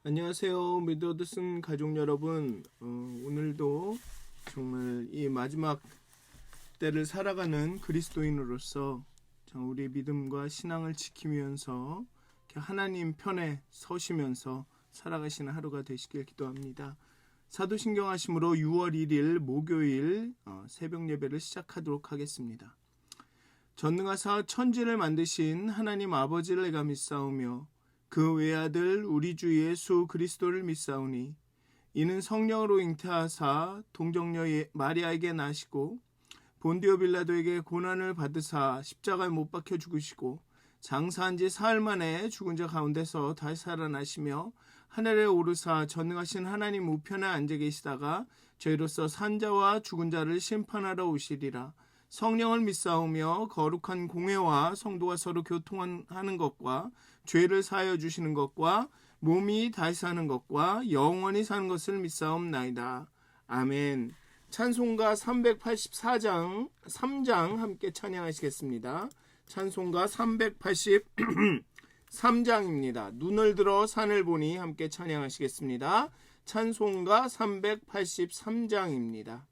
안녕하세요. 미드워드슨 가족 여러분. 오늘도 정말 이 마지막 때를 살아가는 그리스도인으로서 우리 믿음과 신앙을 지키면서 하나님 편에 서시면서 살아가시는 하루가 되시길 기도합니다. 사도신경 하심으로 6월 1일 목요일 새벽 예배를 시작하도록 하겠습니다. 전능하사 천지를 만드신 하나님 아버지를 내가 믿사오며 그 외아들 우리 주 예수 그리스도를 믿사오니 이는 성령으로 잉태하사 동정녀 마리아에게 나시고 본디오 빌라도에게 고난을 받으사 십자가에 못 박혀 죽으시고 장사한 지 사흘 만에 죽은 자 가운데서 다시 살아나시며 하늘에 오르사 전능하신 하나님 우편에 앉아 계시다가 저희로서 산자와 죽은 자를 심판하러 오시리라. 성령을 믿사오며 거룩한 공회와 성도가 서로 교통하는 것과 죄를 사하여 주시는 것과 몸이 다시 사는 것과 영원히 사는 것을 믿사옵나이다. 아멘. 찬송가 384장 3장 함께 찬양하시겠습니다. 찬송가 383장입니다. 눈을 들어 산을 보니 함께 찬양하시겠습니다. 찬송가 383장입니다.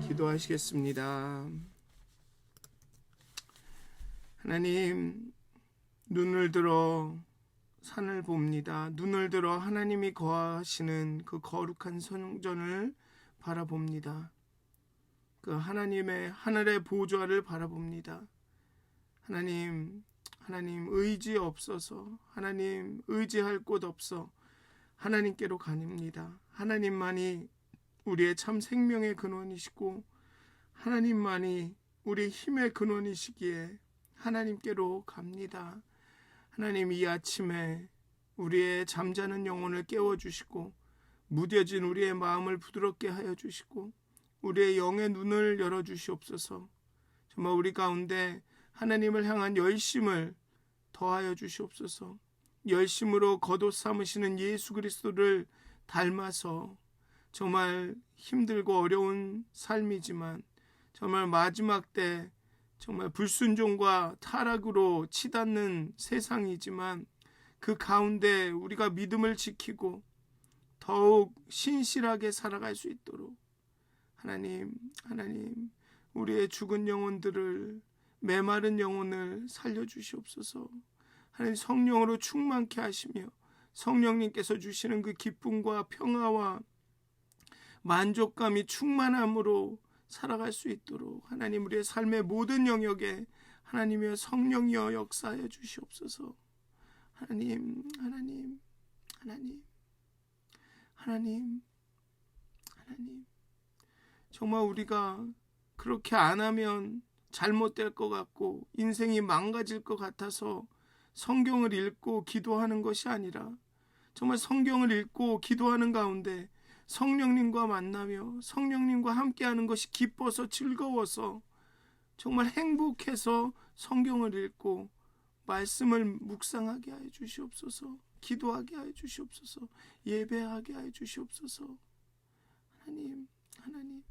기도하시겠습니다. 하나님, 눈을 들어 산을 봅니다. 눈을 들어 하나님이 거하시는 그 거룩한 성전을 바라봅니다. 그 하나님의 하늘의 보좌를 바라봅니다. 하나님 의지 없어서, 하나님 의지할 곳 없어 하나님께로 가닙니다. 하나님만이 우리의 참 생명의 근원이시고 하나님만이 우리 힘의 근원이시기에 하나님께로 갑니다. 하나님, 이 아침에 우리의 잠자는 영혼을 깨워주시고 무뎌진 우리의 마음을 부드럽게 하여 주시고 우리의 영의 눈을 열어주시옵소서. 정말 우리 가운데 하나님을 향한 열심을 더하여 주시옵소서. 열심으로 겉옷 삼으시는 예수 그리스도를 닮아서 정말 힘들고 어려운 삶이지만 정말 마지막 때 정말 불순종과 타락으로 치닫는 세상이지만 그 가운데 우리가 믿음을 지키고 더욱 신실하게 살아갈 수 있도록 하나님 우리의 죽은 영혼들을, 메마른 영혼을 살려주시옵소서. 하나님, 성령으로 충만케 하시며 성령님께서 주시는 그 기쁨과 평화와 만족감이 충만함으로 살아갈 수 있도록 하나님, 우리의 삶의 모든 영역에 하나님이여 성령이여 역사하여 주시옵소서. 하나님 정말 우리가 그렇게 안 하면 잘못될 것 같고 인생이 망가질 것 같아서 성경을 읽고 기도하는 것이 아니라 정말 성경을 읽고 기도하는 가운데 성령님과 만나며 성령님과 함께하는 것이 기뻐서 즐거워서 정말 행복해서 성경을 읽고 말씀을 묵상하게 하여 주시옵소서. 기도하게 하여 주시옵소서. 예배하게 하여 주시옵소서. 하나님,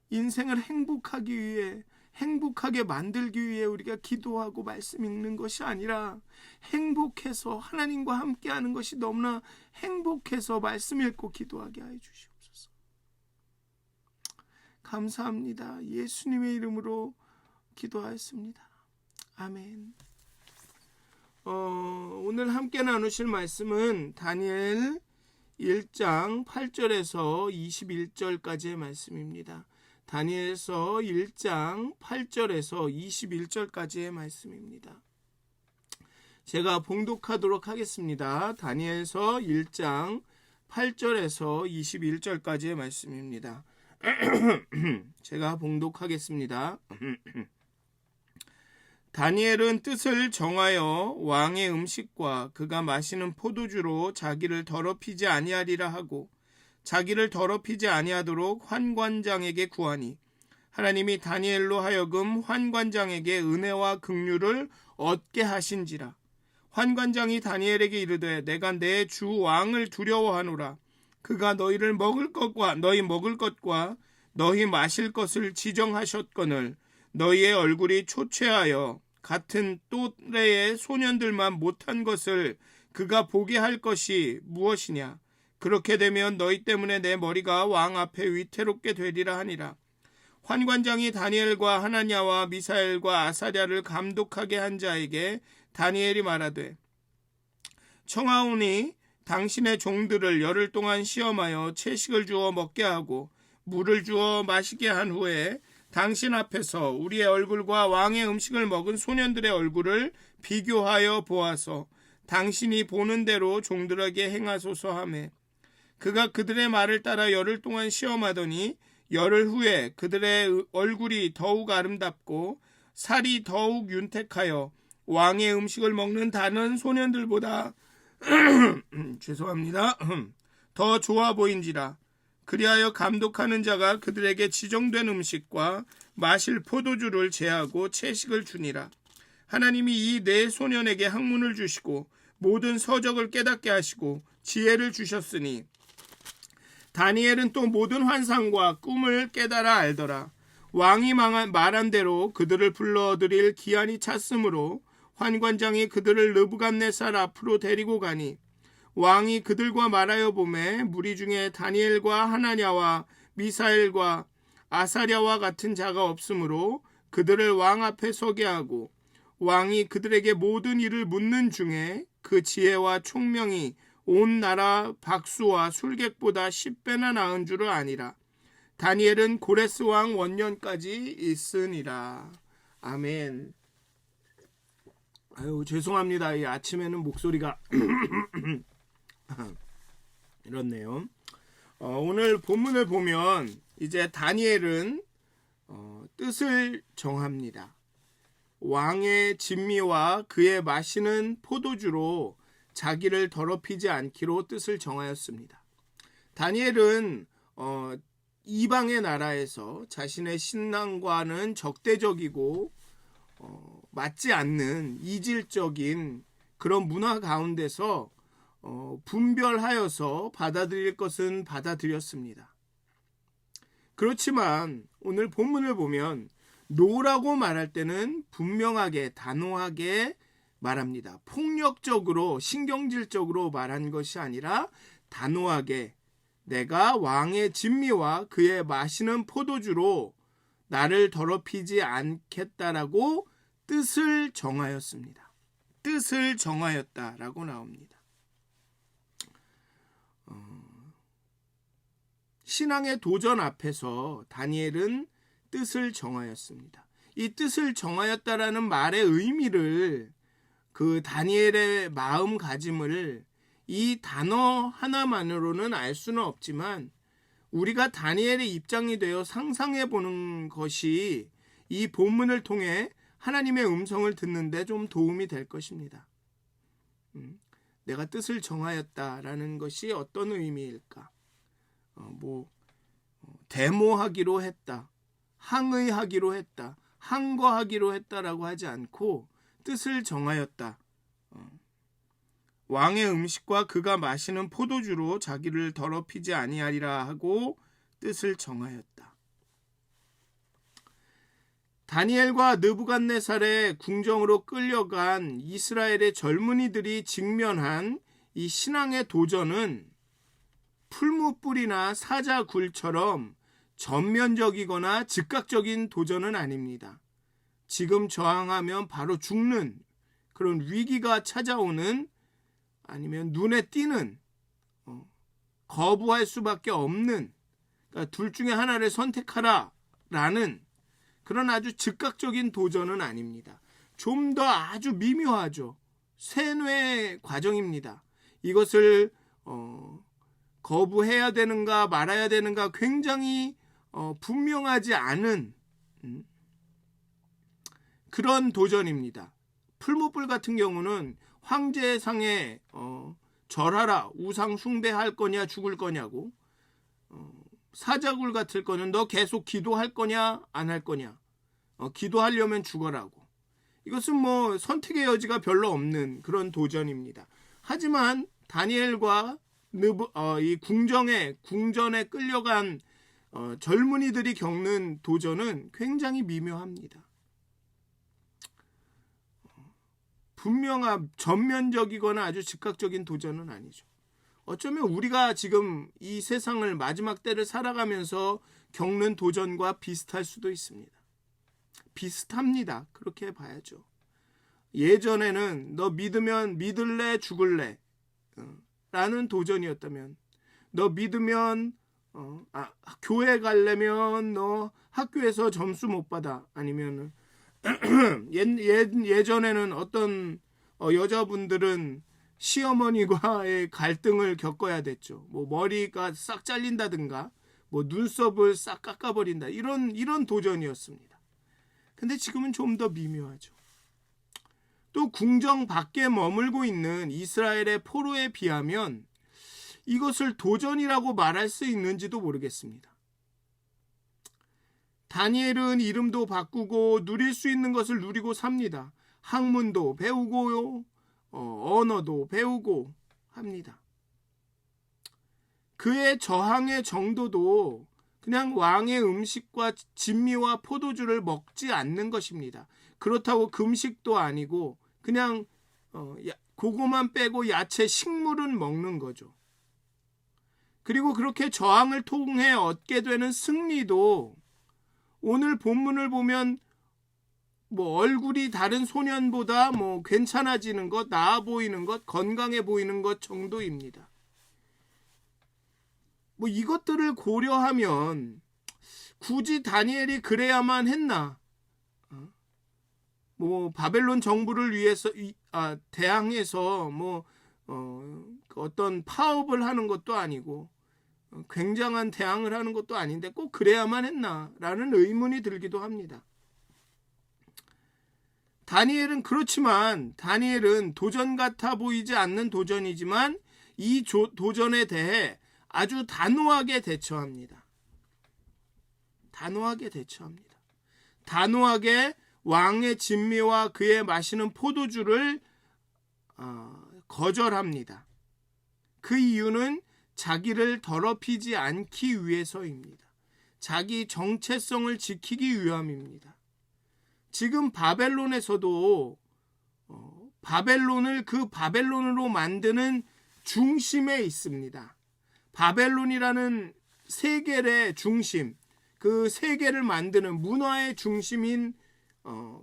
인생을 행복하기 위해, 행복하게 만들기 위해 우리가 기도하고 말씀 읽는 것이 아니라 행복해서 하나님과 함께하는 것이 너무나 행복해서 말씀 읽고 기도하게 하여 주시옵소서. 감사합니다. 예수님의 이름으로 기도하였습니다. 아멘. 오늘 함께 나누실 말씀은 다니엘 1장 8절에서 21절까지의 말씀입니다. 다니엘서 1장 8절에서 21절까지의 말씀입니다. 제가 봉독하도록 하겠습니다. 다니엘서 1장 8절에서 21절까지의 말씀입니다. 제가 봉독하겠습니다. 다니엘은 뜻을 정하여 왕의 음식과 그가 마시는 포도주로 자기를 더럽히지 아니하리라 하고 자기를 더럽히지 아니하도록 환관장에게 구하니 하나님이 다니엘로 하여금 환관장에게 은혜와 긍휼을 얻게 하신지라. 환관장이 다니엘에게 이르되 내가 내 주 왕을 두려워하노라. 그가 너희를 먹을 것과 너희 먹을 것과 너희 마실 것을 지정하셨거늘 너희의 얼굴이 초췌하여 같은 또래의 소년들만 못한 것을 그가 보게 할 것이 무엇이냐. 그렇게 되면 너희 때문에 내 머리가 왕 앞에 위태롭게 되리라 하니라. 환관장이 다니엘과 하나냐와 미사엘과 아사랴를 감독하게 한 자에게 다니엘이 말하되 청하오니 당신의 종들을 열흘 동안 시험하여 채식을 주어 먹게 하고 물을 주어 마시게 한 후에 당신 앞에서 우리의 얼굴과 왕의 음식을 먹은 소년들의 얼굴을 비교하여 보아서 당신이 보는 대로 종들에게 행하소서 하매 그가 그들의 말을 따라 열흘 동안 시험하더니 열흘 후에 그들의 얼굴이 더욱 아름답고 살이 더욱 윤택하여 왕의 음식을 먹는 다른 소년들보다 죄송합니다. 더 좋아 보인지라. 그리하여 감독하는 자가 그들에게 지정된 음식과 마실 포도주를 제하고 채식을 주니라. 하나님이 이 네 소년에게 학문을 주시고 모든 서적을 깨닫게 하시고 지혜를 주셨으니 다니엘은 또 모든 환상과 꿈을 깨달아 알더라. 왕이 말한 대로 그들을 불러들일 기한이 찼으므로 환관장이 그들을 느부갓네살 앞으로 데리고 가니 왕이 그들과 말하여 보매 무리 중에 다니엘과 하나냐와 미사엘과 아사랴와 같은 자가 없으므로 그들을 왕 앞에 서게 하고 왕이 그들에게 모든 일을 묻는 중에 그 지혜와 총명이 온 나라 박수와 술객보다 10배나 나은 줄을 아니라. 다니엘은 고레스 왕 원년까지 있으니라. 아멘. 아유, 죄송합니다. 이 아침에는 목소리가 이렇네요. 오늘 본문을 보면 이제 다니엘은 뜻을 정합니다. 왕의 진미와 그의 마시는 포도주로 자기를 더럽히지 않기로 뜻을 정하였습니다. 다니엘은 이방의 나라에서 자신의 신앙과는 적대적이고 맞지 않는 이질적인 그런 문화 가운데서 분별하여서 받아들일 것은 받아들였습니다. 그렇지만 오늘 본문을 보면 노라고 말할 때는 분명하게 단호하게 말합니다. 폭력적으로 신경질적으로 말한 것이 아니라 단호하게 내가 왕의 진미와 그의 마시는 포도주로 나를 더럽히지 않겠다라고 뜻을 정하였습니다. 뜻을 정하였다라고 나옵니다. 신앙의 도전 앞에서 다니엘은 뜻을 정하였습니다. 이 뜻을 정하였다라는 말의 의미를 그 다니엘의 마음가짐을 이 단어 하나만으로는 알 수는 없지만 우리가 다니엘의 입장이 되어 상상해 보는 것이 이 본문을 통해 하나님의 음성을 듣는데 좀 도움이 될 것입니다. 내가 뜻을 정하였다라는 것이 어떤 의미일까? 데모하기로 했다, 항의하기로 했다, 항거하기로 했다라고 하지 않고 뜻을 정하였다. 왕의 음식과 그가 마시는 포도주로 자기를 더럽히지 아니하리라 하고 뜻을 정하였다. 다니엘과 느부갓네살의 궁정으로 끌려간 이스라엘의 젊은이들이 직면한 이 신앙의 도전은 풀무불이나 사자굴처럼 전면적이거나 즉각적인 도전은 아닙니다. 지금 저항하면 바로 죽는 그런 위기가 찾아오는, 아니면 눈에 띄는, 거부할 수밖에 없는, 그러니까 둘 중에 하나를 선택하라 라는 그런 아주 즉각적인 도전은 아닙니다. 좀 더 아주 미묘하죠. 세뇌 과정입니다. 이것을 거부해야 되는가 말아야 되는가 굉장히 분명하지 않은 그런 도전입니다. 풀무불 같은 경우는 황제상에 절하라, 우상 숭배할 거냐 죽을 거냐고, 사자굴 같을 거는 너 계속 기도할 거냐 안 할 거냐, 기도하려면 죽어라고. 이것은 뭐 선택의 여지가 별로 없는 그런 도전입니다. 하지만 다니엘과 이 궁전에 끌려간 젊은이들이 겪는 도전은 굉장히 미묘합니다. 분명한 전면적이거나 아주 즉각적인 도전은 아니죠. 어쩌면 우리가 지금 이 세상을 마지막 때를 살아가면서 겪는 도전과 비슷할 수도 있습니다. 비슷합니다. 그렇게 봐야죠. 예전에는 너 믿으면 믿을래 죽을래 라는 도전이었다면, 너 믿으면 교회 가려면 너 학교에서 점수 못 받아, 아니면 예전에는 어떤 여자분들은 시어머니와의 갈등을 겪어야 됐죠. 뭐 머리가 싹 잘린다든가, 뭐 눈썹을 싹 깎아버린다, 이런 도전이었습니다. 근데 지금은 좀 더 미묘하죠. 또 궁정 밖에 머물고 있는 이스라엘의 포로에 비하면 이것을 도전이라고 말할 수 있는지도 모르겠습니다. 다니엘은 이름도 바꾸고 누릴 수 있는 것을 누리고 삽니다. 학문도 배우고요, 언어도 배우고 합니다. 그의 저항의 정도도 그냥 왕의 음식과 진미와 포도주를 먹지 않는 것입니다. 그렇다고 금식도 아니고 그냥 그거만 빼고 야채, 식물은 먹는 거죠. 그리고 그렇게 저항을 통해 얻게 되는 승리도 오늘 본문을 보면 뭐 얼굴이 다른 소년보다 뭐 괜찮아지는 것, 나아 보이는 것, 건강해 보이는 것 정도입니다. 뭐 이것들을 고려하면 굳이 다니엘이 그래야만 했나? 뭐 바벨론 정부를 위해서 대항해서 뭐 어떤 파업을 하는 것도 아니고 굉장한 대항을 하는 것도 아닌데 꼭 그래야만 했나라는 의문이 들기도 합니다. 다니엘은 그렇지만 다니엘은 도전 같아 보이지 않는 도전이지만 이 도전에 대해 아주 단호하게 대처합니다. 단호하게 왕의 진미와 그의 마시는 포도주를 거절합니다. 그 이유는 자기를 더럽히지 않기 위해서입니다. 자기 정체성을 지키기 위함입니다. 지금 바벨론에서도 바벨론을 그 바벨론으로 만드는 중심에 있습니다. 바벨론이라는 세계의 중심, 그 세계를 만드는 문화의 중심인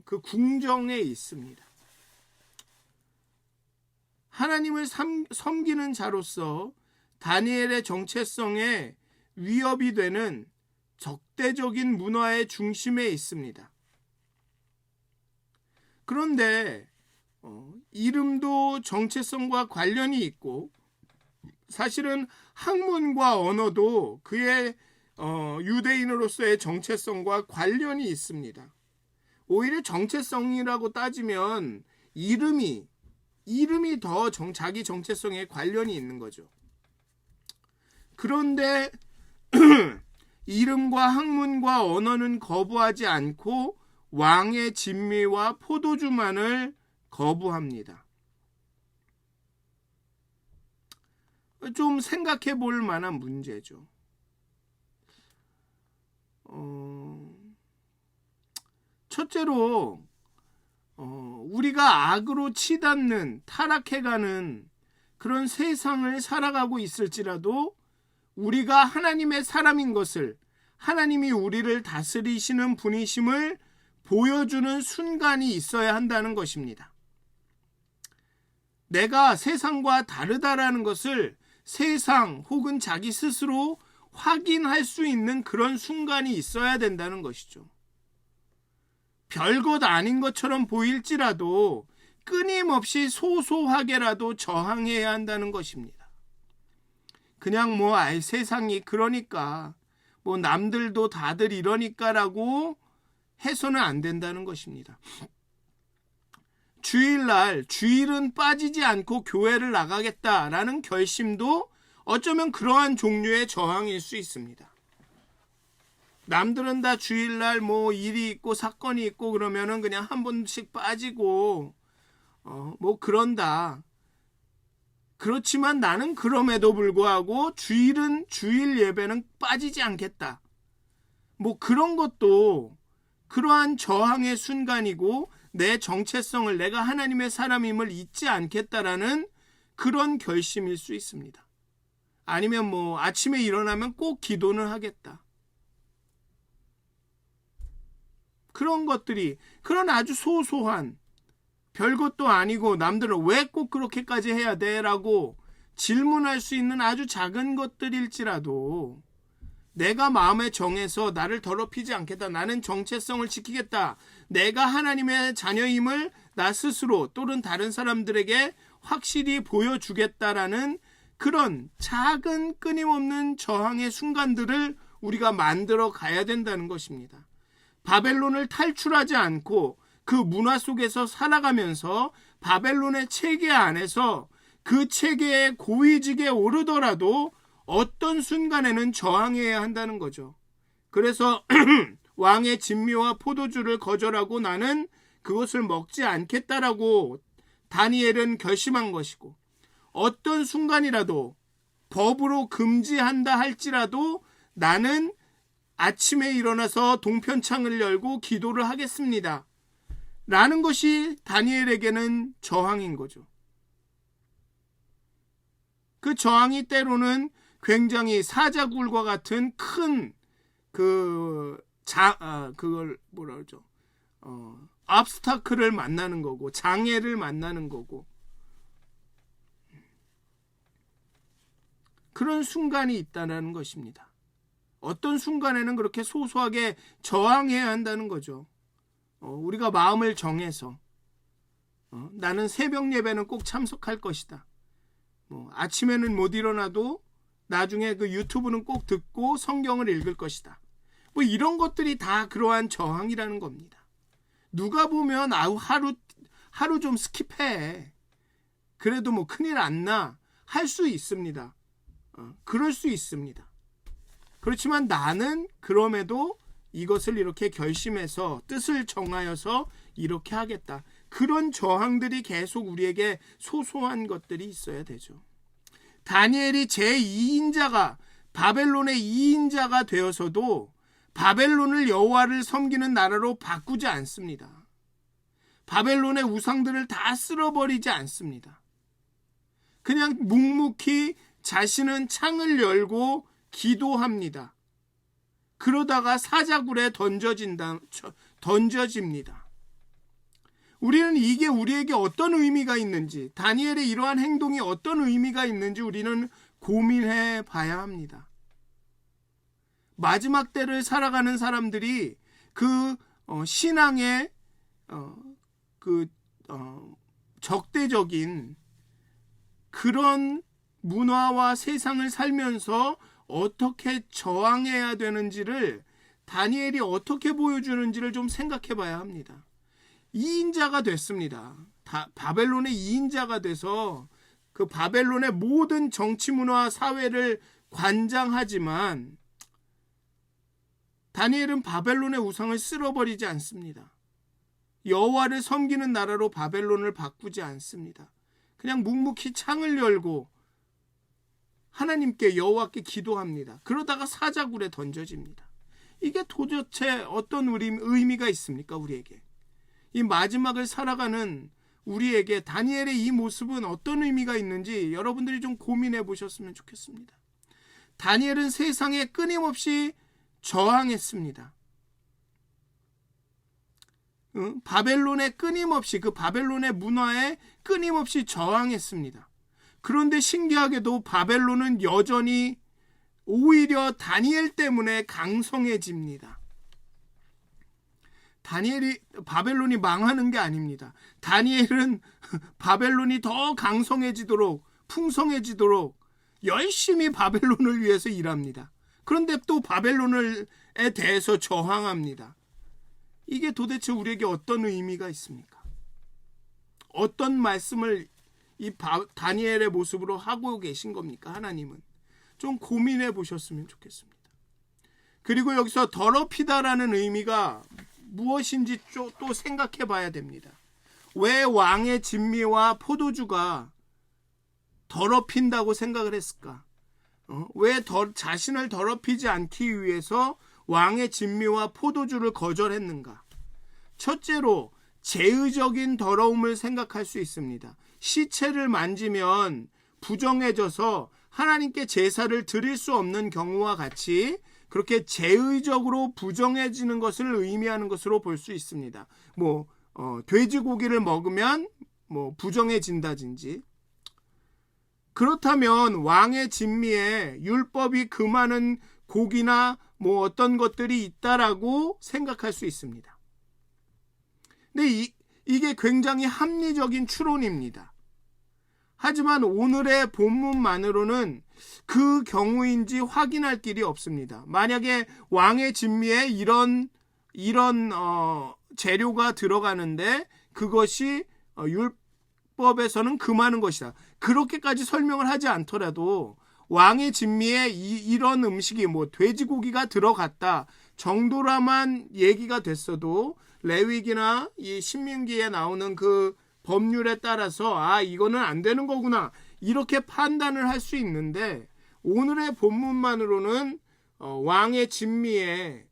그 궁정에 있습니다. 하나님을 섬기는 자로서 다니엘의 정체성에 위협이 되는 적대적인 문화의 중심에 있습니다. 그런데 이름도 정체성과 관련이 있고 사실은 학문과 언어도 그의 유대인으로서의 정체성과 관련이 있습니다. 오히려 정체성이라고 따지면 이름이 더 자기 정체성에 관련이 있는 거죠. 그런데 이름과 학문과 언어는 거부하지 않고 왕의 진미와 포도주만을 거부합니다. 좀 생각해 볼 만한 문제죠. 첫째로 우리가 악으로 치닫는 타락해가는 그런 세상을 살아가고 있을지라도 우리가 하나님의 사람인 것을, 하나님이 우리를 다스리시는 분이심을 보여주는 순간이 있어야 한다는 것입니다. 내가 세상과 다르다라는 것을 세상 혹은 자기 스스로 확인할 수 있는 그런 순간이 있어야 된다는 것이죠. 별것 아닌 것처럼 보일지라도 끊임없이 소소하게라도 저항해야 한다는 것입니다. 그냥 세상이 그러니까 남들도 다들 이러니까라고 해서는 안 된다는 것입니다. 주일은 빠지지 않고 교회를 나가겠다라는 결심도 어쩌면 그러한 종류의 저항일 수 있습니다. 남들은 다 주일날 일이 있고 사건이 있고 그러면은 그냥 한 번씩 빠지고 그런다. 그렇지만 나는 그럼에도 불구하고 주일 예배는 빠지지 않겠다. 그런 것도 그러한 저항의 순간이고 내 정체성을, 내가 하나님의 사람임을 잊지 않겠다라는 그런 결심일 수 있습니다. 아니면 아침에 일어나면 꼭 기도는 하겠다. 그런 것들이, 그런 아주 소소한 별것도 아니고 남들은 왜 꼭 그렇게까지 해야 돼? 라고 질문할 수 있는 아주 작은 것들일지라도 내가 마음에 정해서 나를 더럽히지 않겠다. 나는 정체성을 지키겠다. 내가 하나님의 자녀임을 나 스스로 또는 다른 사람들에게 확실히 보여주겠다라는 그런 작은 끊임없는 저항의 순간들을 우리가 만들어 가야 된다는 것입니다. 바벨론을 탈출하지 않고 그 문화 속에서 살아가면서 바벨론의 체계 안에서 그 체계에 고위직에 오르더라도 어떤 순간에는 저항해야 한다는 거죠. 그래서 왕의 진미와 포도주를 거절하고 나는 그것을 먹지 않겠다라고 다니엘은 결심한 것이고, 어떤 순간이라도 법으로 금지한다 할지라도 나는 아침에 일어나서 동편창을 열고 기도를 하겠습니다. 라는 것이 다니엘에게는 저항인 거죠. 그 저항이 때로는 굉장히 사자굴과 같은 큰 그걸 뭐라 그러죠? obstacle을 만나는 거고, 장애를 만나는 거고, 그런 순간이 있다는 것입니다. 어떤 순간에는 그렇게 소소하게 저항해야 한다는 거죠. 우리가 마음을 정해서 나는 새벽 예배는 꼭 참석할 것이다. 아침에는 못 일어나도 나중에 그 유튜브는 꼭 듣고 성경을 읽을 것이다. 이런 것들이 다 그러한 저항이라는 겁니다. 누가 보면 하루 좀 스킵해. 그래도 큰일 안 나. 할 수 있습니다. 그럴 수 있습니다. 그렇지만 나는 그럼에도 이것을 이렇게 결심해서 뜻을 정하여서 이렇게 하겠다. 그런 저항들이 계속 우리에게 소소한 것들이 있어야 되죠. 다니엘이 제2인자가 바벨론의 2인자가 되어서도 바벨론을 여호와를 섬기는 나라로 바꾸지 않습니다. 바벨론의 우상들을 다 쓸어버리지 않습니다. 그냥 묵묵히 자신은 창을 열고 기도합니다. 그러다가 사자굴에 던져집니다. 우리는 이게 우리에게 어떤 의미가 있는지, 다니엘의 이러한 행동이 어떤 의미가 있는지 우리는 고민해 봐야 합니다. 마지막 때를 살아가는 사람들이 그 신앙의 적대적인 그런 문화와 세상을 살면서 어떻게 저항해야 되는지를 다니엘이 어떻게 보여주는지를 좀 생각해 봐야 합니다. 2인자가 됐습니다. 바벨론의 2인자가 돼서 그 바벨론의 모든 정치 문화 사회를 관장하지만 다니엘은 바벨론의 우상을 쓸어버리지 않습니다. 여호와를 섬기는 나라로 바벨론을 바꾸지 않습니다. 그냥 묵묵히 창을 열고 하나님께 여호와께 기도합니다. 그러다가 사자굴에 던져집니다. 이게 도대체 어떤 의미가 있습니까? 우리에게 이 마지막을 살아가는 우리에게 다니엘의 이 모습은 어떤 의미가 있는지 여러분들이 좀 고민해 보셨으면 좋겠습니다. 다니엘은 세상에 끊임없이 저항했습니다. 바벨론에 끊임없이, 그 바벨론의 문화에 끊임없이 저항했습니다. 그런데 신기하게도 바벨론은 여전히 오히려 다니엘 때문에 강성해집니다. 바벨론이 망하는 게 아닙니다. 다니엘은 바벨론이 더 강성해지도록, 풍성해지도록 열심히 바벨론을 위해서 일합니다. 그런데 또 바벨론에 대해서 저항합니다. 이게 도대체 우리에게 어떤 의미가 있습니까? 어떤 말씀을 이 다니엘의 모습으로 하고 계신 겁니까? 하나님은 좀 고민해 보셨으면 좋겠습니다. 그리고 여기서 더럽히다라는 의미가 무엇인지 또 생각해 봐야 됩니다. 왜 왕의 진미와 포도주가 더럽힌다고 생각을 했을까? 왜 자신을 더럽히지 않기 위해서 왕의 진미와 포도주를 거절했는가? 첫째로 제의적인 더러움을 생각할 수 있습니다. 시체를 만지면 부정해져서 하나님께 제사를 드릴 수 없는 경우와 같이 그렇게 제의적으로 부정해지는 것을 의미하는 것으로 볼 수 있습니다. 돼지고기를 먹으면 부정해진다든지. 그렇다면 왕의 진미에 율법이 금하는 고기나 어떤 것들이 있다라고 생각할 수 있습니다. 근데 이게 굉장히 합리적인 추론입니다. 하지만 오늘의 본문만으로는 그 경우인지 확인할 길이 없습니다. 만약에 왕의 진미에 이런 재료가 들어가는데 그것이 율법에서는 금하는 것이다. 그렇게까지 설명을 하지 않더라도 왕의 진미에 이런 음식이 돼지고기가 들어갔다 정도라만 얘기가 됐어도 레위기나 이 신명기에 나오는 그 법률에 따라서 이거는 안 되는 거구나 이렇게 판단을 할 수 있는데 오늘의 본문만으로는 왕의 진미에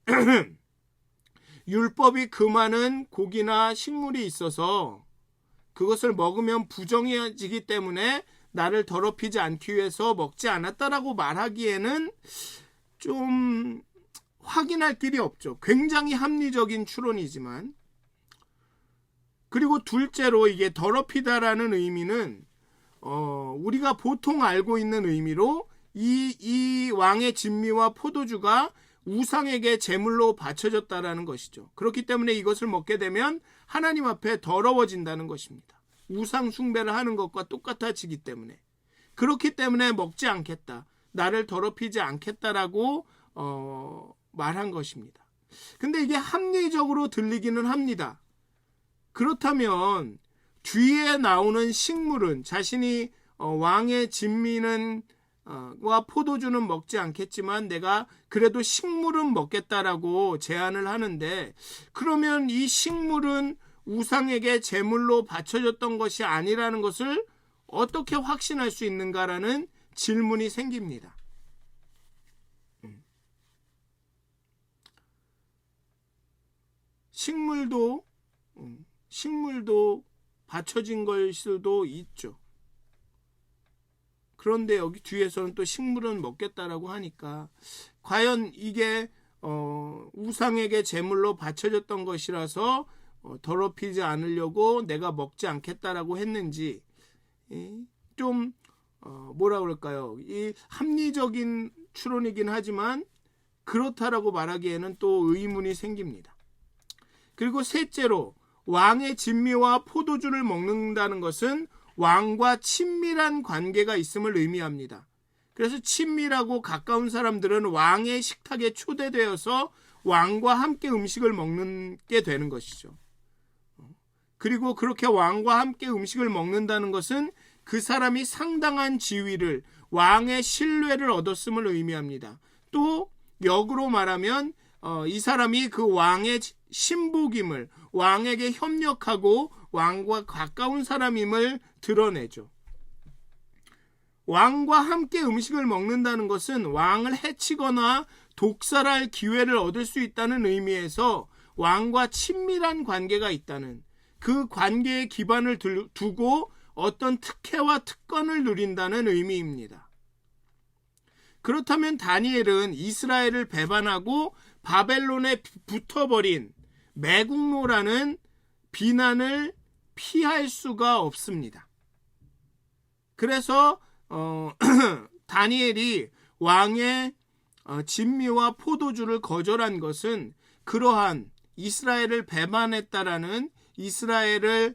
율법이 금하는 고기나 식물이 있어서 그것을 먹으면 부정해지기 때문에 나를 더럽히지 않기 위해서 먹지 않았다라고 말하기에는 좀 확인할 길이 없죠. 굉장히 합리적인 추론이지만. 그리고 둘째로 이게 더럽히다라는 의미는 우리가 보통 알고 있는 의미로 이 왕의 진미와 포도주가 우상에게 제물로 바쳐졌다라는 것이죠. 그렇기 때문에 이것을 먹게 되면 하나님 앞에 더러워진다는 것입니다. 우상 숭배를 하는 것과 똑같아지기 때문에. 그렇기 때문에 먹지 않겠다. 나를 더럽히지 않겠다라고 말한 것입니다. 근데 이게 합리적으로 들리기는 합니다. 그렇다면 뒤에 나오는 식물은 자신이 왕의 진미는 와 포도주는 먹지 않겠지만 내가 그래도 식물은 먹겠다라고 제안을 하는데 그러면 이 식물은 우상에게 제물로 바쳐졌던 것이 아니라는 것을 어떻게 확신할 수 있는가라는 질문이 생깁니다. 식물도 바쳐진 걸 수도 있죠. 그런데 여기 뒤에서는 또 식물은 먹겠다라고 하니까 과연 이게 우상에게 제물로 바쳐졌던 것이라서 더럽히지 않으려고 내가 먹지 않겠다라고 했는지 좀 뭐라 그럴까요? 이 합리적인 추론이긴 하지만 그렇다라고 말하기에는 또 의문이 생깁니다. 그리고 셋째로 왕의 진미와 포도주를 먹는다는 것은 왕과 친밀한 관계가 있음을 의미합니다. 그래서 친밀하고 가까운 사람들은 왕의 식탁에 초대되어서 왕과 함께 음식을 먹게 되는 것이죠. 그리고 그렇게 왕과 함께 음식을 먹는다는 것은 그 사람이 상당한 지위를, 왕의 신뢰를 얻었음을 의미합니다. 또 역으로 말하면 이 사람이 그 왕의 신복임을, 왕에게 협력하고 왕과 가까운 사람임을 드러내죠. 왕과 함께 음식을 먹는다는 것은 왕을 해치거나 독살할 기회를 얻을 수 있다는 의미에서 왕과 친밀한 관계가 있다는, 그 관계에 기반을 두고 어떤 특혜와 특권을 누린다는 의미입니다. 그렇다면 다니엘은 이스라엘을 배반하고 바벨론에 붙어버린 매국노라는 비난을 피할 수가 없습니다. 그래서 다니엘이 왕의 진미와 포도주를 거절한 것은 그러한 이스라엘을 배반했다라는, 이스라엘을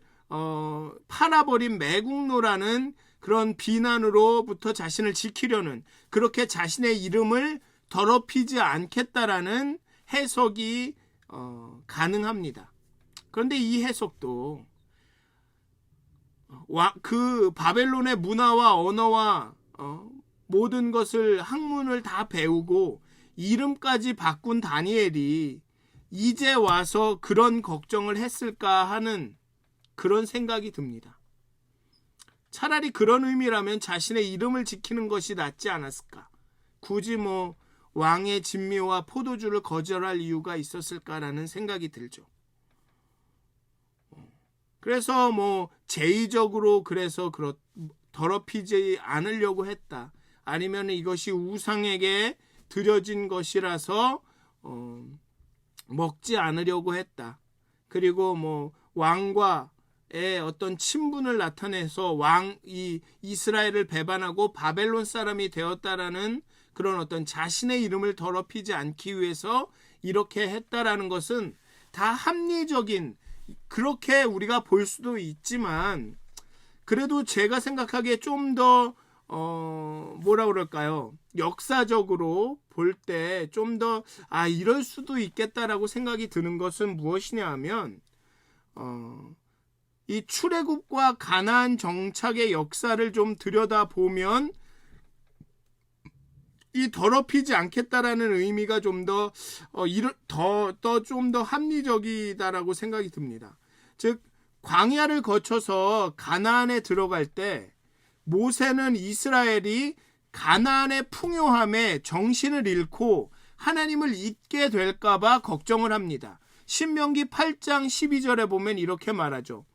팔아버린 매국노라는 그런 비난으로부터 자신을 지키려는, 그렇게 자신의 이름을 더럽히지 않겠다라는 해석이 가능합니다. 그런데 이 해석도 그 바벨론의 문화와 언어와 모든 것을, 학문을 다 배우고 이름까지 바꾼 다니엘이 이제 와서 그런 걱정을 했을까 하는 그런 생각이 듭니다. 차라리 그런 의미라면 자신의 이름을 지키는 것이 낫지 않았을까? 굳이 왕의 진미와 포도주를 거절할 이유가 있었을까라는 생각이 들죠. 그래서 제의적으로 그래서 더럽히지 않으려고 했다. 아니면 이것이 우상에게 드려진 것이라서 먹지 않으려고 했다. 그리고 왕과의 어떤 친분을 나타내서 왕이 이스라엘을 배반하고 바벨론 사람이 되었다라는 그런 어떤 자신의 이름을 더럽히지 않기 위해서 이렇게 했다라는 것은 다 합리적인, 그렇게 우리가 볼 수도 있지만, 그래도 제가 생각하기에 좀 더 역사적으로 볼 때 좀 더 이럴 수도 있겠다라고 생각이 드는 것은 무엇이냐 하면 이 출애굽과 가나안 정착의 역사를 좀 들여다보면 이 더럽히지 않겠다라는 의미가 좀 더 합리적이다라고 생각이 듭니다. 즉 광야를 거쳐서 가나안에 들어갈 때 모세는 이스라엘이 가나안의 풍요함에 정신을 잃고 하나님을 잊게 될까봐 걱정을 합니다. 신명기 8장 12절에 보면 이렇게 말하죠.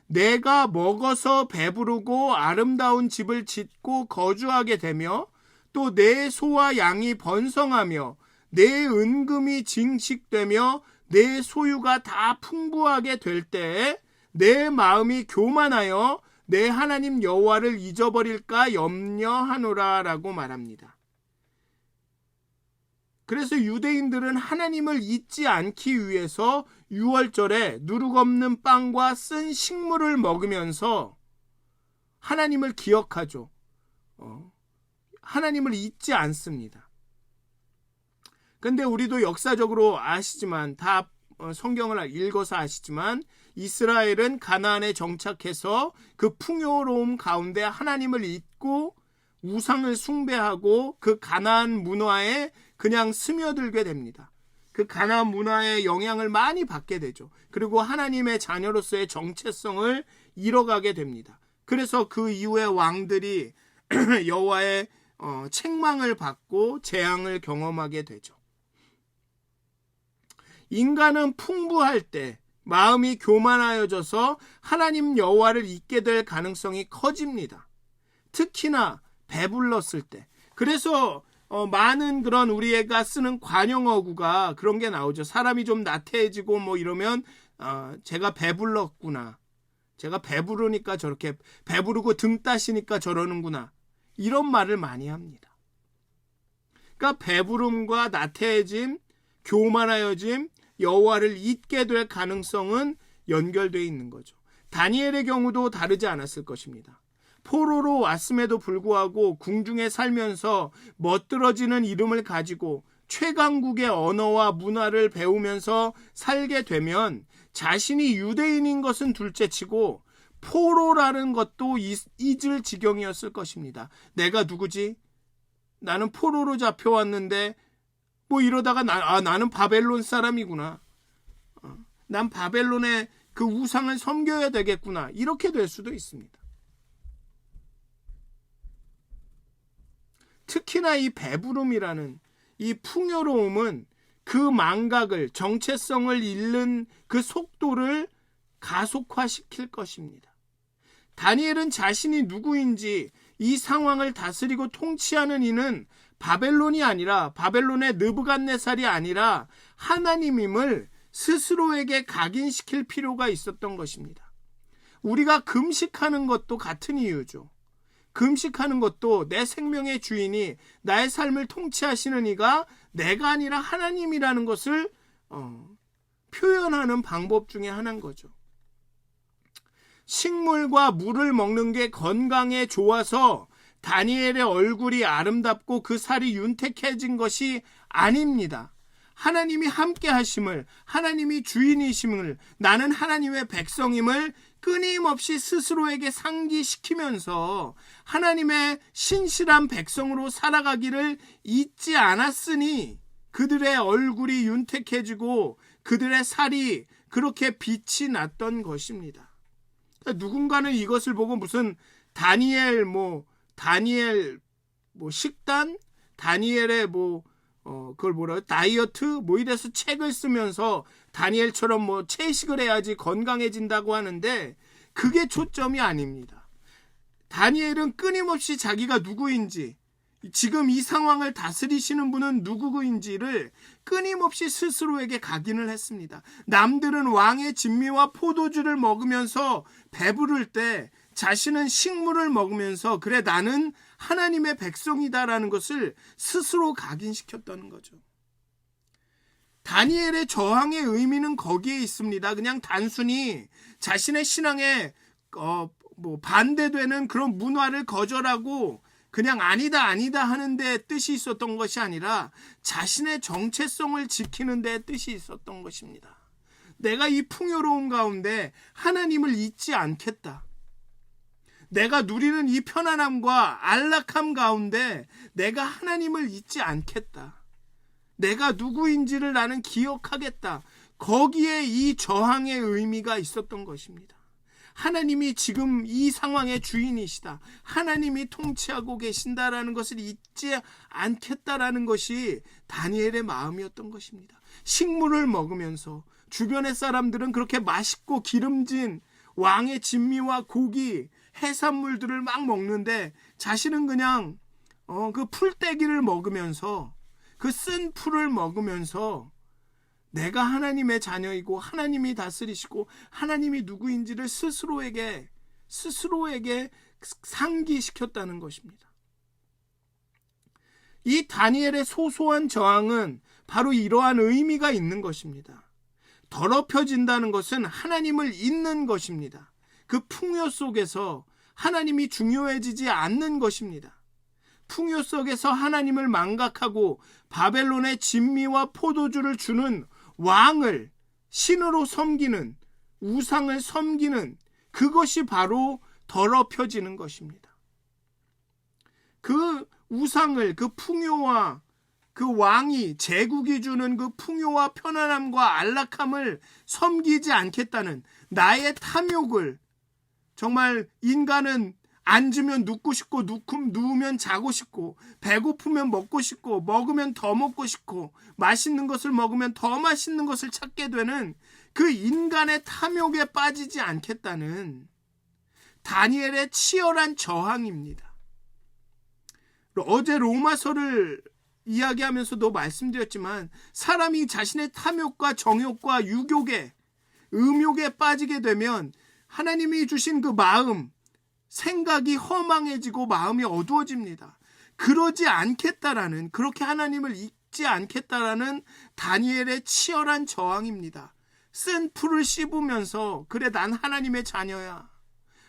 내가 먹어서 배부르고 아름다운 집을 짓고 거주하게 되며 또 내 소와 양이 번성하며 내 은금이 증식되며 내 소유가 다 풍부하게 될 때에 내 마음이 교만하여 내 하나님 여호와를 잊어버릴까 염려하노라 라고 말합니다. 그래서 유대인들은 하나님을 잊지 않기 위해서 6월절에 누룩 없는 빵과 쓴 식물을 먹으면서 하나님을 기억하죠. 하나님을 잊지 않습니다. 근데 우리도 역사적으로 아시지만, 다 성경을 읽어서 아시지만, 이스라엘은 가나안에 정착해서 그 풍요로움 가운데 하나님을 잊고 우상을 숭배하고 그 가나안 문화에 그냥 스며들게 됩니다. 그 가나안 문화의 영향을 많이 받게 되죠. 그리고 하나님의 자녀로서의 정체성을 잃어가게 됩니다. 그래서 그 이후에 왕들이 여호와의 책망을 받고 재앙을 경험하게 되죠. 인간은 풍부할 때 마음이 교만하여져서 하나님 여호와를 잊게 될 가능성이 커집니다. 특히나 배불렀을 때. 그래서 많은 그런 우리가 쓰는 관용어구가 그런 게 나오죠. 사람이 좀 나태해지고 이러면 제가 배불렀구나. 제가 배부르니까 저렇게, 배부르고 등 따시니까 저러는구나. 이런 말을 많이 합니다. 그러니까 배부름과 나태해짐, 교만하여짐, 여호와를 잊게 될 가능성은 연결되어 있는 거죠. 다니엘의 경우도 다르지 않았을 것입니다. 포로로 왔음에도 불구하고 궁중에 살면서 멋들어지는 이름을 가지고 최강국의 언어와 문화를 배우면서 살게 되면 자신이 유대인인 것은 둘째치고 포로라는 것도 잊을 지경이었을 것입니다. 내가 누구지? 나는 포로로 잡혀왔는데 이러다가 나는 바벨론 사람이구나. 난 바벨론의 그 우상을 섬겨야 되겠구나. 이렇게 될 수도 있습니다. 특히나 이 배부름이라는 이 풍요로움은 그 망각을, 정체성을 잃는 그 속도를 가속화시킬 것입니다. 다니엘은 자신이 누구인지, 이 상황을 다스리고 통치하는 이는 바벨론이 아니라, 바벨론의 느부갓네살이 아니라 하나님임을 스스로에게 각인시킬 필요가 있었던 것입니다. 우리가 금식하는 것도 같은 이유죠. 금식하는 것도 내 생명의 주인이, 나의 삶을 통치하시는 이가 내가 아니라 하나님이라는 것을 표현하는 방법 중에 하나인 거죠. 식물과 물을 먹는 게 건강에 좋아서 다니엘의 얼굴이 아름답고 그 살이 윤택해진 것이 아닙니다. 하나님이 함께 하심을, 하나님이 주인이심을, 나는 하나님의 백성임을 끊임없이 스스로에게 상기시키면서 하나님의 신실한 백성으로 살아가기를 잊지 않았으니 그들의 얼굴이 윤택해지고 그들의 살이 그렇게 빛이 났던 것입니다. 누군가는 이것을 보고 무슨 다니엘 식단, 다니엘의 다이어트 이래서 책을 쓰면서 다니엘처럼 채식을 해야지 건강해진다고 하는데 그게 초점이 아닙니다. 다니엘은 끊임없이 자기가 누구인지, 지금 이 상황을 다스리시는 분은 누구인지를 끊임없이 스스로에게 각인을 했습니다. 남들은 왕의 진미와 포도주를 먹으면서 배부를 때 자신은 식물을 먹으면서 그래 나는 하나님의 백성이다라는 것을 스스로 각인시켰다는 거죠. 다니엘의 저항의 의미는 거기에 있습니다. 그냥 단순히 자신의 신앙에 반대되는 그런 문화를 거절하고 그냥 아니다 하는 데 뜻이 있었던 것이 아니라 자신의 정체성을 지키는 데 뜻이 있었던 것입니다. 내가 이 풍요로움 가운데 하나님을 잊지 않겠다. 내가 누리는 이 편안함과 안락함 가운데 내가 하나님을 잊지 않겠다. 내가 누구인지를 나는 기억하겠다. 거기에 이 저항의 의미가 있었던 것입니다. 하나님이 지금 이 상황의 주인이시다. 하나님이 통치하고 계신다라는 것을 잊지 않겠다라는 것이 다니엘의 마음이었던 것입니다. 식물을 먹으면서 주변의 사람들은 그렇게 맛있고 기름진 왕의 진미와 고기, 해산물들을 막 먹는데 자신은 그냥 그 풀떼기를 먹으면서, 그 쓴 풀을 먹으면서 내가 하나님의 자녀이고 하나님이 다스리시고 하나님이 누구인지를 스스로에게 상기시켰다는 것입니다. 이 다니엘의 소소한 저항은 바로 이러한 의미가 있는 것입니다. 더럽혀진다는 것은 하나님을 잊는 것입니다. 그 풍요 속에서 하나님이 중요해지지 않는 것입니다. 풍요 속에서 하나님을 망각하고 바벨론의 진미와 포도주를 주는 왕을 신으로 섬기는, 우상을 섬기는, 그것이 바로 더럽혀지는 것입니다. 그 우상을, 그 풍요와 그 왕이, 제국이 주는 그 풍요와 편안함과 안락함을 섬기지 않겠다는 나의 탐욕을, 정말 인간은 앉으면 눕고 싶고 누우면 자고 싶고 배고프면 먹고 싶고 먹으면 더 먹고 싶고 맛있는 것을 먹으면 더 맛있는 것을 찾게 되는 그 인간의 탐욕에 빠지지 않겠다는 다니엘의 치열한 저항입니다. 어제 로마서를 이야기하면서도 말씀드렸지만 사람이 자신의 탐욕과 정욕과 유욕에, 음욕에 빠지게 되면 하나님이 주신 그 마음, 생각이 허망해지고 마음이 어두워집니다. 그러지 않겠다라는, 그렇게 하나님을 잊지 않겠다라는 다니엘의 치열한 저항입니다. 쓴 풀을 씹으면서 그래 난 하나님의 자녀야,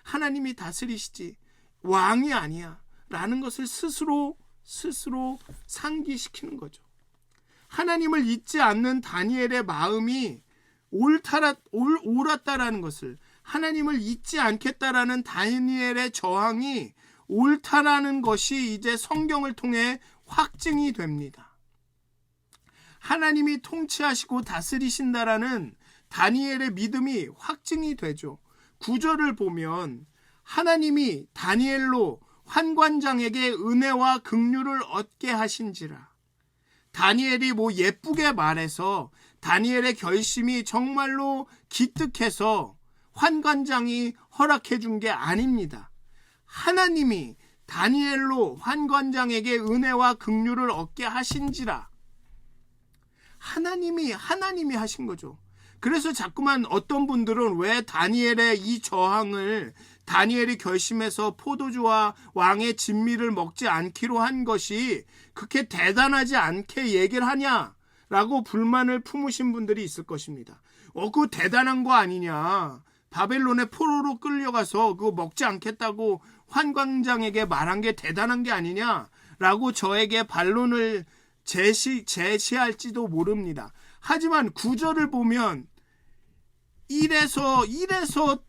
하나님이 다스리시지 왕이 아니야 라는 것을 스스로 상기시키는 거죠. 하나님을 잊지 않는 다니엘의 마음이 옳았다라는 것을, 하나님을 잊지 않겠다라는 다니엘의 저항이 옳다라는 것이 이제 성경을 통해 확증이 됩니다. 하나님이 통치하시고 다스리신다라는 다니엘의 믿음이 확증이 되죠. 9절을 보면 하나님이 다니엘로 환관장에게 은혜와 긍휼을 얻게 하신지라. 다니엘이 예쁘게 말해서 다니엘의 결심이 정말로 기특해서 환관장이 허락해 준 게 아닙니다. 하나님이 다니엘로 환관장에게 은혜와 긍휼을 얻게 하신지라. 하나님이 하신 거죠. 그래서 자꾸만 어떤 분들은 왜 다니엘의 이 저항을 다니엘이 결심해서 포도주와 왕의 진미를 먹지 않기로 한 것이 그렇게 대단하지 않게 얘기를 하냐라고 불만을 품으신 분들이 있을 것입니다. 그거 대단한 거 아니냐. 바벨론의 포로로 끌려가서 그거 먹지 않겠다고 환관장에게 말한 게 대단한 게 아니냐라고 저에게 반론을 제시할지도 모릅니다. 하지만 구절을 보면 이래서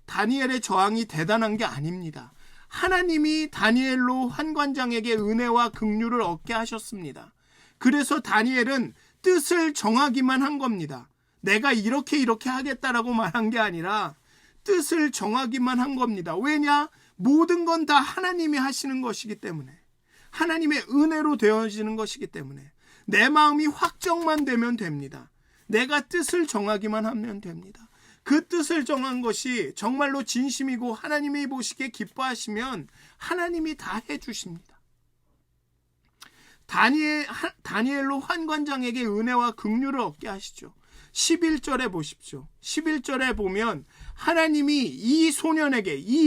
다니엘의 저항이 대단한 게 아닙니다. 하나님이 다니엘로 환관장에게 은혜와 긍휼을 얻게 하셨습니다. 그래서 다니엘은 뜻을 정하기만 한 겁니다. 내가 이렇게 하겠다라고 말한 게 아니라 뜻을 정하기만 한 겁니다. 왜냐? 모든 건 다 하나님이 하시는 것이기 때문에, 하나님의 은혜로 되어지는 것이기 때문에 내 마음이 확정만 되면 됩니다. 내가 뜻을 정하기만 하면 됩니다. 그 뜻을 정한 것이 정말로 진심이고 하나님이 보시기에 기뻐하시면 하나님이 다 해주십니다. 다니엘로 환관장에게 은혜와 긍휼을 얻게 하시죠. 11절에 보십시오. 11절에 보면 하나님이 이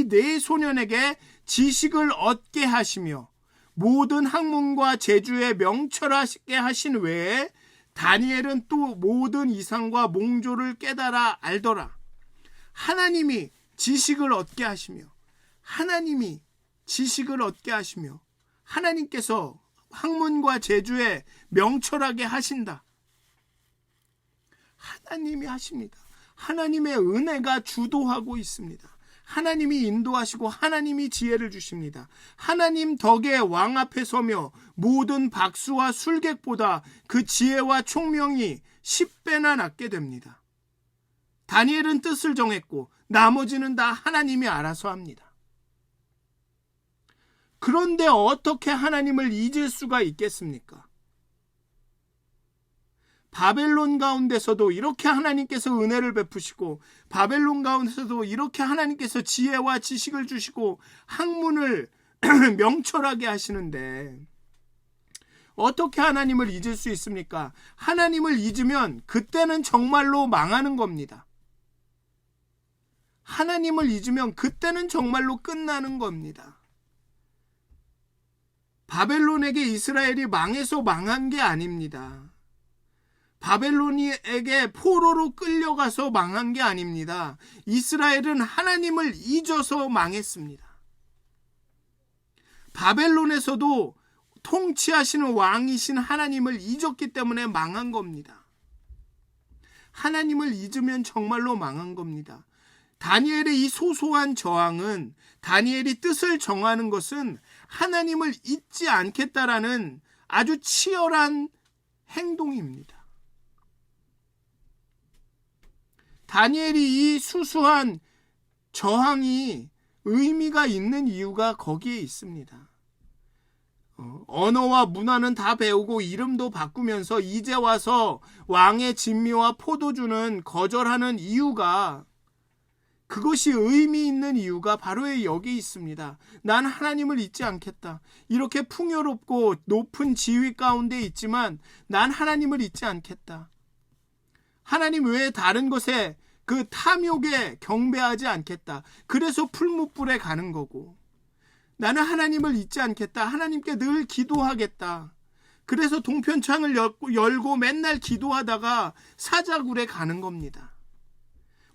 네 소년에게 지식을 얻게 하시며 모든 학문과 재주에 명철하게 하신 외에 다니엘은 또 모든 이상과 몽조를 깨달아 알더라. 하나님이 지식을 얻게 하시며 하나님께서 학문과 재주에 명철하게 하신다. 하나님이 하십니다. 하나님의 은혜가 주도하고 있습니다. 하나님이 인도하시고 하나님이 지혜를 주십니다. 하나님 덕에 왕 앞에 서며 모든 박수와 술객보다 그 지혜와 총명이 10배나 낫게 됩니다. 다니엘은 뜻을 정했고 나머지는 다 하나님이 알아서 합니다. 그런데 어떻게 하나님을 잊을 수가 있겠습니까? 바벨론 가운데서도 이렇게 하나님께서 은혜를 베푸시고 바벨론 가운데서도 이렇게 하나님께서 지혜와 지식을 주시고 학문을 명철하게 하시는데 어떻게 하나님을 잊을 수 있습니까? 하나님을 잊으면 그때는 정말로 망하는 겁니다. 하나님을 잊으면 그때는 정말로 끝나는 겁니다. 바벨론에게 이스라엘이 망해서 망한 게 아닙니다. 바벨론에게 포로로 끌려가서 망한 게 아닙니다. 이스라엘은 하나님을 잊어서 망했습니다. 바벨론에서도 통치하시는 왕이신 하나님을 잊었기 때문에 망한 겁니다. 하나님을 잊으면 정말로 망한 겁니다. 다니엘의 이 소소한 저항은, 다니엘이 뜻을 정하는 것은 하나님을 잊지 않겠다라는 아주 치열한 행동입니다. 다니엘이 이 수수한 저항이 의미가 있는 이유가 거기에 있습니다. 언어와 문화는 다 배우고 이름도 바꾸면서 이제 와서 왕의 진미와 포도주는 거절하는 이유가, 그것이 의미 있는 이유가 바로 여기 있습니다. 난 하나님을 잊지 않겠다. 이렇게 풍요롭고 높은 지위 가운데 있지만 난 하나님을 잊지 않겠다. 하나님 외에 다른 것에 그 탐욕에 경배하지 않겠다. 그래서 풀무불에 가는 거고, 나는 하나님을 잊지 않겠다. 하나님께 늘 기도하겠다. 그래서 동편창을 열고 맨날 기도하다가 사자굴에 가는 겁니다.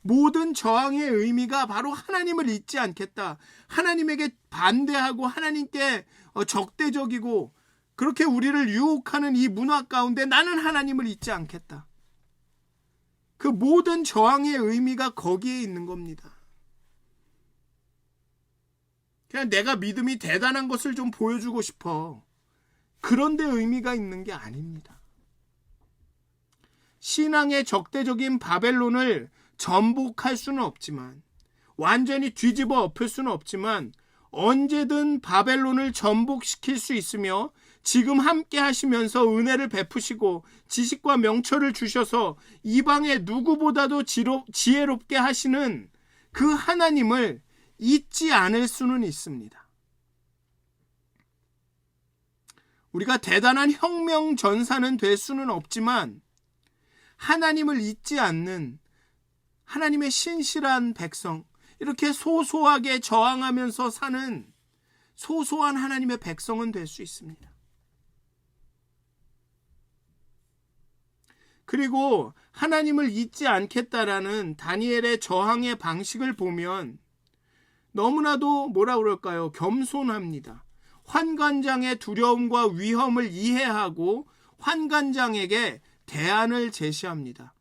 모든 저항의 의미가 바로 하나님을 잊지 않겠다. 하나님에게 반대하고 하나님께 적대적이고 그렇게 우리를 유혹하는 이 문화 가운데 나는 하나님을 잊지 않겠다. 그 모든 저항의 의미가 거기에 있는 겁니다. 그냥 내가 믿음이 대단한 것을 좀 보여주고 싶어. 그런데 의미가 있는 게 아닙니다. 신앙의 적대적인 바벨론을 전복할 수는 없지만, 완전히 뒤집어 엎을 수는 없지만, 언제든 바벨론을 전복시킬 수 있으며 지금 함께 하시면서 은혜를 베푸시고 지식과 명철을 주셔서 이방의 누구보다도 지혜롭게 하시는 그 하나님을 잊지 않을 수는 있습니다. 우리가 대단한 혁명 전사는 될 수는 없지만 하나님을 잊지 않는 하나님의 신실한 백성, 이렇게 소소하게 저항하면서 사는 소소한 하나님의 백성은 될 수 있습니다. 그리고 하나님을 잊지 않겠다라는 다니엘의 저항의 방식을 보면 너무나도 뭐라 그럴까요? 겸손합니다. 환관장의 두려움과 위험을 이해하고 환관장에게 대안을 제시합니다.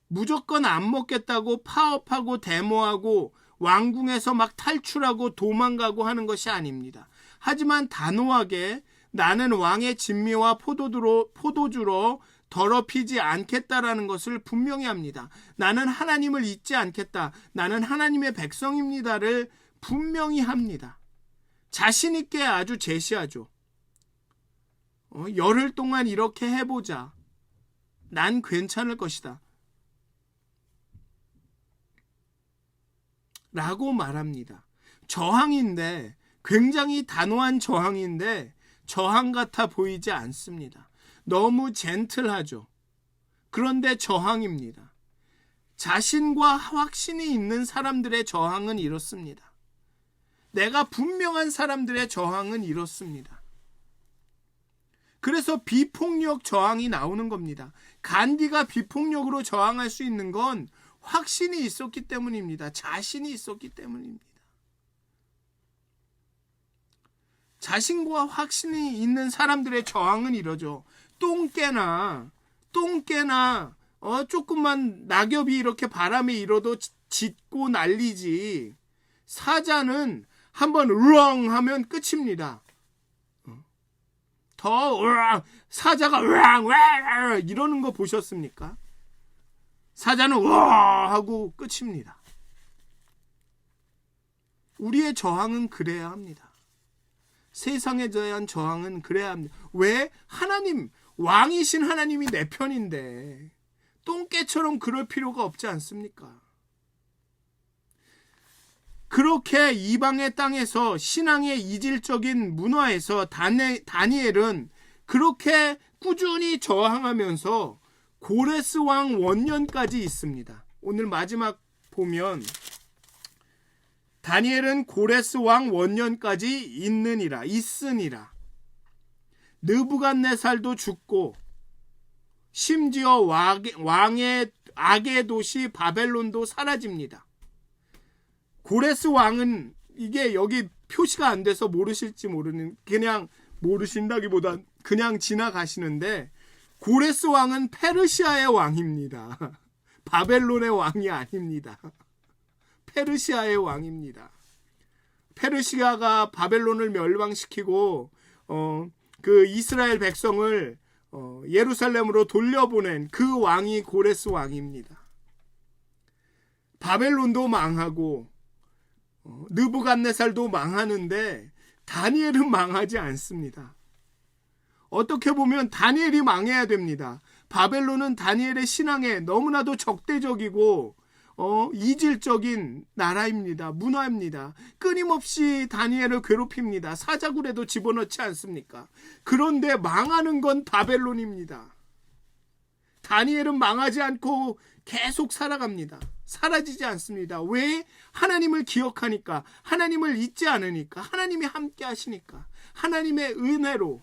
무조건 안 먹겠다고 파업하고 데모하고 왕궁에서 막 탈출하고 도망가고 하는 것이 아닙니다. 하지만 단호하게 나는 왕의 진미와 포도주로 더럽히지 않겠다라는 것을 분명히 합니다. 나는 하나님을 잊지 않겠다. 나는 하나님의 백성입니다를 분명히 합니다. 자신 있게 아주 제시하죠. 열흘 동안 이렇게 해보자. 난 괜찮을 것이다. 라고 말합니다. 저항인데, 굉장히 단호한 저항인데 저항 같아 보이지 않습니다. 너무 젠틀하죠. 그런데 저항입니다. 자신과 확신이 있는 사람들의 저항은 이렇습니다. 내가 분명한 사람들의 저항은 이렇습니다. 그래서 비폭력 저항이 나오는 겁니다. 간디가 비폭력으로 저항할 수 있는 건 확신이 있었기 때문입니다. 자신이 있었기 때문입니다. 자신과 확신이 있는 사람들의 저항은 이러죠. 똥개나 조금만 낙엽이 이렇게 바람에 일어도 짖고 난리지. 사자는 한번 으엉 하면 끝입니다. 사자가 으엉 이러는 거 보셨습니까? 사자는 으엉 하고 끝입니다. 우리의 저항은 그래야 합니다. 세상에 대한 저항은 그래야 합니다. 왜? 왕이신 하나님이 내 편인데 똥개처럼 그럴 필요가 없지 않습니까? 그렇게 이방의 땅에서 신앙의 이질적인 문화에서 다니엘은 그렇게 꾸준히 저항하면서 고레스 왕 원년까지 있습니다. 오늘 마지막 보면 다니엘은 고레스 왕 원년까지 있으니라. 느부갓네살도 죽고 심지어 왕의 악의 도시 바벨론도 사라집니다. 고레스 왕은 이게 여기 표시가 안 돼서 모르실지 그냥 모르신다기보단 그냥 지나가시는데 고레스 왕은 페르시아의 왕입니다. 바벨론의 왕이 아닙니다. 페르시아의 왕입니다. 페르시아가 바벨론을 멸망시키고 그 이스라엘 백성을 예루살렘으로 돌려보낸 그 왕이 고레스 왕입니다. 바벨론도 망하고 느부갓네살도 망하는데 다니엘은 망하지 않습니다. 어떻게 보면 다니엘이 망해야 됩니다. 바벨론은 다니엘의 신앙에 너무나도 적대적이고 이질적인 나라입니다. 문화입니다. 끊임없이 다니엘을 괴롭힙니다. 사자굴에도 집어넣지 않습니까? 그런데 망하는 건 바벨론입니다. 다니엘은 망하지 않고 계속 살아갑니다. 사라지지 않습니다. 왜? 하나님을 기억하니까, 하나님을 잊지 않으니까, 하나님이 함께 하시니까, 하나님의 은혜로.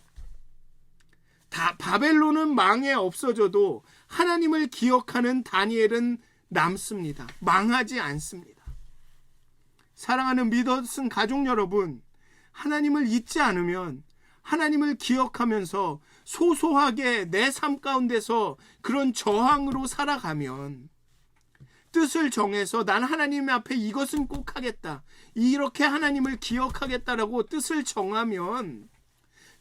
바벨론은 망해 없어져도 하나님을 기억하는 다니엘은 남습니다. 망하지 않습니다. 사랑하는 믿었은 가족 여러분, 하나님을 잊지 않으면, 하나님을 기억하면서 소소하게 내 삶 가운데서 그런 저항으로 살아가면, 뜻을 정해서 난 하나님 앞에 이것은 꼭 하겠다, 이렇게 하나님을 기억하겠다라고 뜻을 정하면,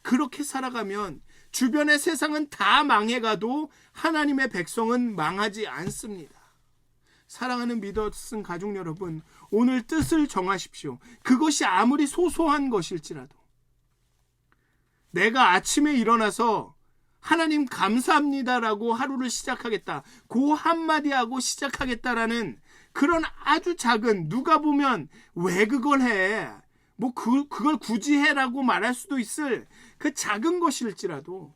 그렇게 살아가면 주변의 세상은 다 망해가도 하나님의 백성은 망하지 않습니다. 사랑하는 믿었은 가족 여러분, 오늘 뜻을 정하십시오. 그것이 아무리 소소한 것일지라도. 내가 아침에 일어나서 하나님 감사합니다라고 하루를 시작하겠다. 그 한마디 하고 시작하겠다라는 그런 아주 작은, 누가 보면 왜 그걸 해? 뭐 그걸 굳이 해라고 말할 수도 있을 그 작은 것일지라도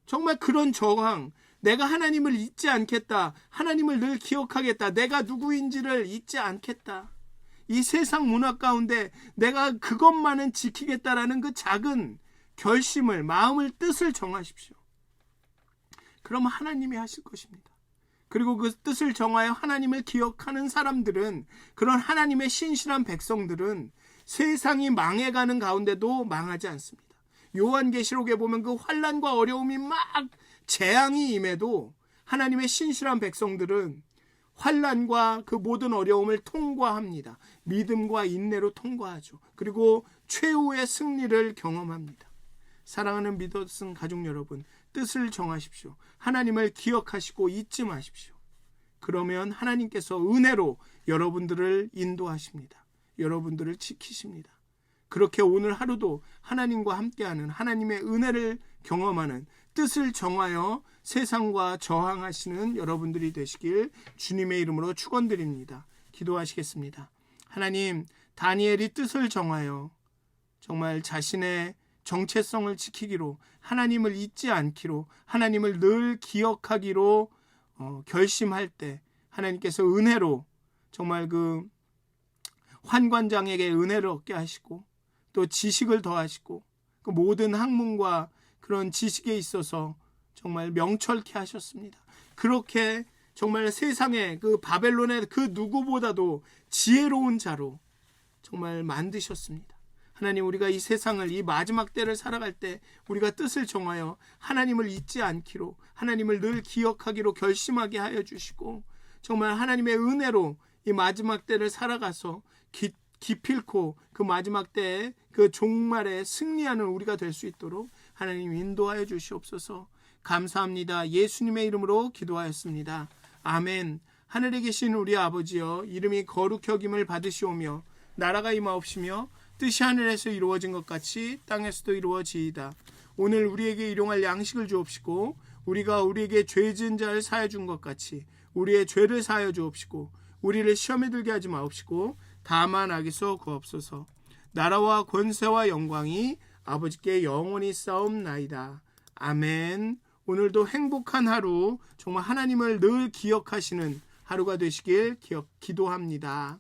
정말 그런 저항, 내가 하나님을 잊지 않겠다. 하나님을 늘 기억하겠다. 내가 누구인지를 잊지 않겠다. 이 세상 문화 가운데 내가 그것만은 지키겠다라는 그 작은 결심을, 마음을, 뜻을 정하십시오. 그럼 하나님이 하실 것입니다. 그리고 그 뜻을 정하여 하나님을 기억하는 사람들은, 그런 하나님의 신실한 백성들은 세상이 망해가는 가운데도 망하지 않습니다. 요한계시록에 보면 그 환난과 어려움이 막 재앙이 임해도 하나님의 신실한 백성들은 환난과 그 모든 어려움을 통과합니다. 믿음과 인내로 통과하죠. 그리고 최후의 승리를 경험합니다. 사랑하는 믿었은 가족 여러분, 뜻을 정하십시오. 하나님을 기억하시고 잊지 마십시오. 그러면 하나님께서 은혜로 여러분들을 인도하십니다. 여러분들을 지키십니다. 그렇게 오늘 하루도 하나님과 함께하는, 하나님의 은혜를 경험하는, 뜻을 정하여 세상과 저항하시는 여러분들이 되시길 주님의 이름으로 축원드립니다. 기도하시겠습니다. 하나님, 다니엘이 뜻을 정하여 정말 자신의 정체성을 지키기로, 하나님을 잊지 않기로, 하나님을 늘 기억하기로 결심할 때 하나님께서 은혜로 정말 그 환관장에게 은혜를 얻게 하시고 또 지식을 더하시고 그 모든 학문과 그런 지식에 있어서 정말 명철케 하셨습니다. 그렇게 정말 세상에 그 바벨론의 그 누구보다도 지혜로운 자로 정말 만드셨습니다. 하나님, 우리가 이 세상을, 이 마지막 때를 살아갈 때 우리가 뜻을 정하여 하나님을 잊지 않기로, 하나님을 늘 기억하기로 결심하게 하여 주시고 정말 하나님의 은혜로 이 마지막 때를 살아가서 기필코 그 마지막 때에 그 종말에 승리하는 우리가 될 수 있도록 하나님 인도하여 주시옵소서. 감사합니다. 예수님의 이름으로 기도하였습니다. 아멘. 하늘에 계신 우리 아버지여, 이름이 거룩히 여김을 받으시오며 나라가 임하옵시며 뜻이 하늘에서 이루어진 것 같이 땅에서도 이루어지이다. 오늘 우리에게 일용할 양식을 주옵시고 우리가 우리에게 죄 지은 자를 사하여 준 것 같이 우리의 죄를 사하여 주옵시고 우리를 시험에 들게 하지 마옵시고 다만 악에서 구하옵소서. 나라와 권세와 영광이 아버지께 영원히 싸움나이다. 아멘. 오늘도 행복한 하루, 정말 하나님을 늘 기억하시는 하루가 되시길 기도합니다.